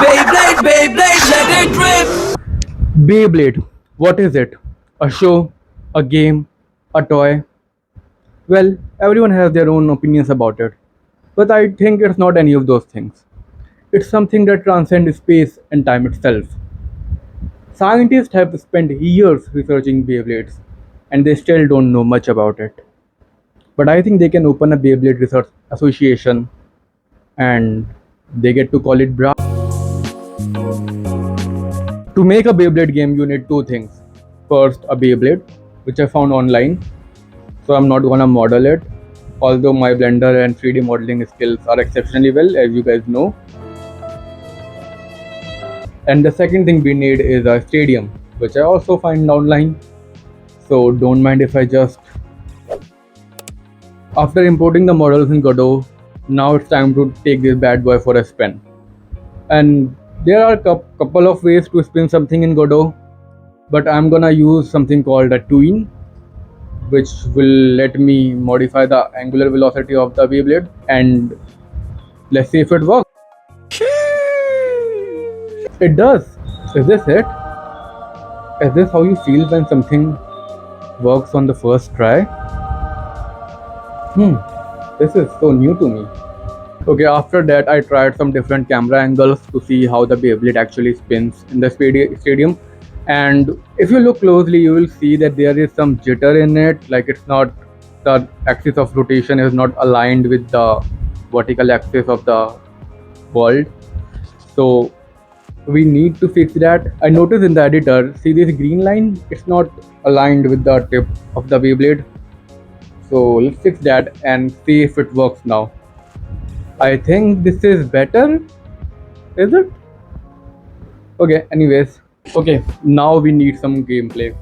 Beyblade, Beyblade, let it rip! Beyblade, what is it? A show? A game? A toy? Well, everyone has their own opinions about it. But I think it's not any of those things. It's something that transcends space and time itself. Scientists have spent years researching Beyblades, and they still don't know much about it. But I think they can open a Beyblade Research Association and they get to call it BRA. To make a Beyblade game, you need two things. First, a Beyblade, which I found online, so I'm not gonna model it. Although my Blender and 3D modeling skills are exceptionally well, as you guys know. And the second thing we need is a stadium, which I also find online. So don't mind if I just. After importing the models in Godot, now it's time to take this bad boy for a spin. And there are a couple of ways to spin something in Godot, but I'm gonna use something called a tween, which will let me modify the angular velocity of the Beyblade, and let's see if it works. It does. Is this it? Is this how you feel when something works on the first try? This is so new to me. Okay, after that I tried some different camera angles to see how the Beyblade actually spins in the stadium. And if you look closely, you will see that there is some jitter in it, like it's not, the axis of rotation is not aligned with the vertical axis of the world. So we need to fix that. I noticed in the editor, see this green line, it's not aligned with the tip of the Beyblade. So let's fix that and see if it works now. I think this is better. Is it? Okay, anyways. Okay, now we need some gameplay.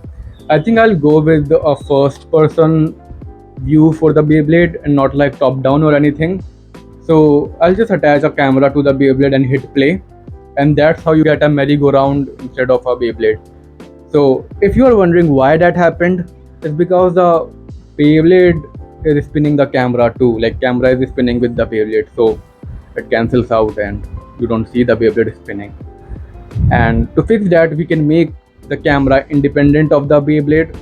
I think I'll go with a first person view for the Beyblade and not like top down or anything. So I'll just attach a camera to the Beyblade and hit play. And that's how you get a merry-go-round instead of a Beyblade. So if you are wondering why that happened, it's because the Beyblade is spinning the camera too. Like camera is spinning with the Beyblade, so it cancels out and you don't see the Beyblade spinning. And to fix that, we can make the camera independent of the Beyblade,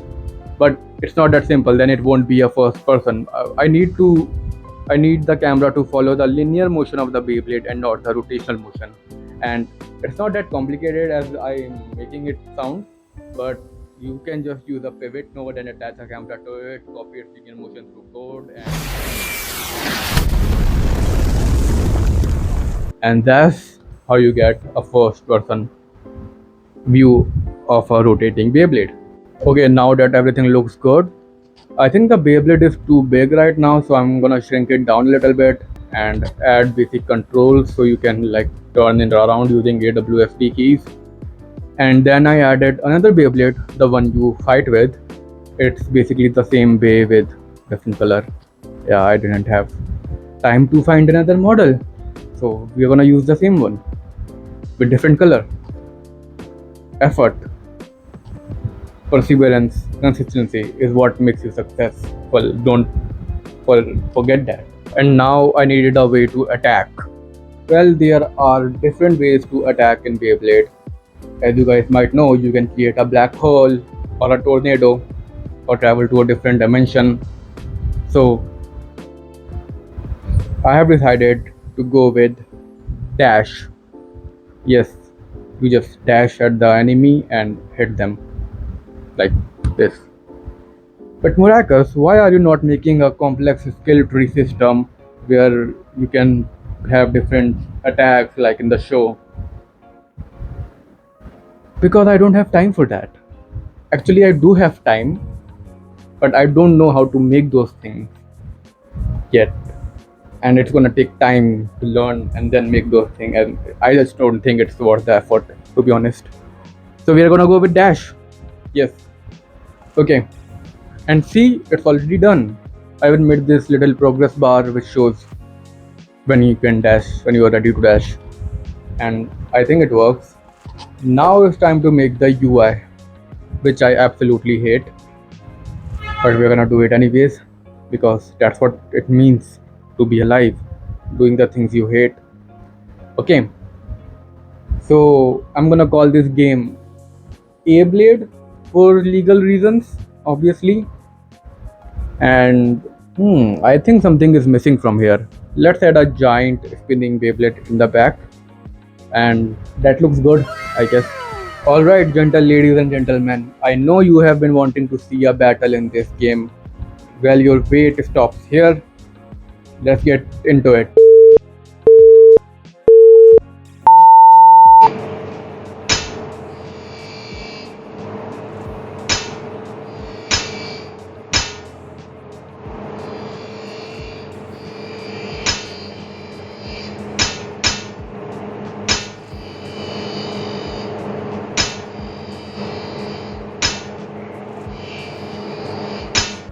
but it's not that simple. Then it won't be a first person. I need the camera to follow the linear motion of the Beyblade and not the rotational motion. And it's not that complicated as I'm making it sound, but you can just use a pivot node and attach a camera to it, copy its linear motion through code, and that's how you get a first person view of a rotating Beyblade. Okay, now that everything looks good, I think the Beyblade is too big right now, so I'm gonna shrink it down a little bit and add basic controls so you can like turn it around using AWSD keys. And then I added another Beyblade, the one you fight with. It's basically the same way with different color. Yeah, I didn't have time to find another model, so we're gonna use the same one with different color. Effort, perseverance, consistency is what makes you successful. Don't forget that. And now I needed a way to attack. Well, there are different ways to attack in Beyblade. As you guys might know, you can create a black hole or a tornado or travel to a different dimension. So I have decided to go with dash. Yes, you just dash at the enemy and hit them like this. But Murakas, why are you not making a complex skill tree system where you can have different attacks like in the show? Because I don't have time for that. Actually, I do have time, but I don't know how to make those things yet. And it's gonna take time to learn and then make those things. And I just don't think it's worth the effort, to be honest. So we are gonna go with dash. Yes. Okay. And see, it's already done. I will made this little progress bar which shows when you can dash, when you are ready to dash. And I think it works. Now it's time to make the UI, which I absolutely hate. But we're gonna do it anyways because that's what it means to be alive, doing the things you hate. Okay. So I'm gonna call this game A-Blade for legal reasons, obviously. And I think something is missing from here. Let's add a giant spinning Beyblade in the back, and that looks good, I guess. Alright, gentle ladies and gentlemen, I know you have been wanting to see a battle in this game. Well, your wait stops here. Let's get into it.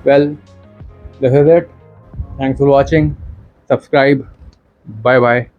Well, this is it. Thanks for watching. Subscribe. Bye bye.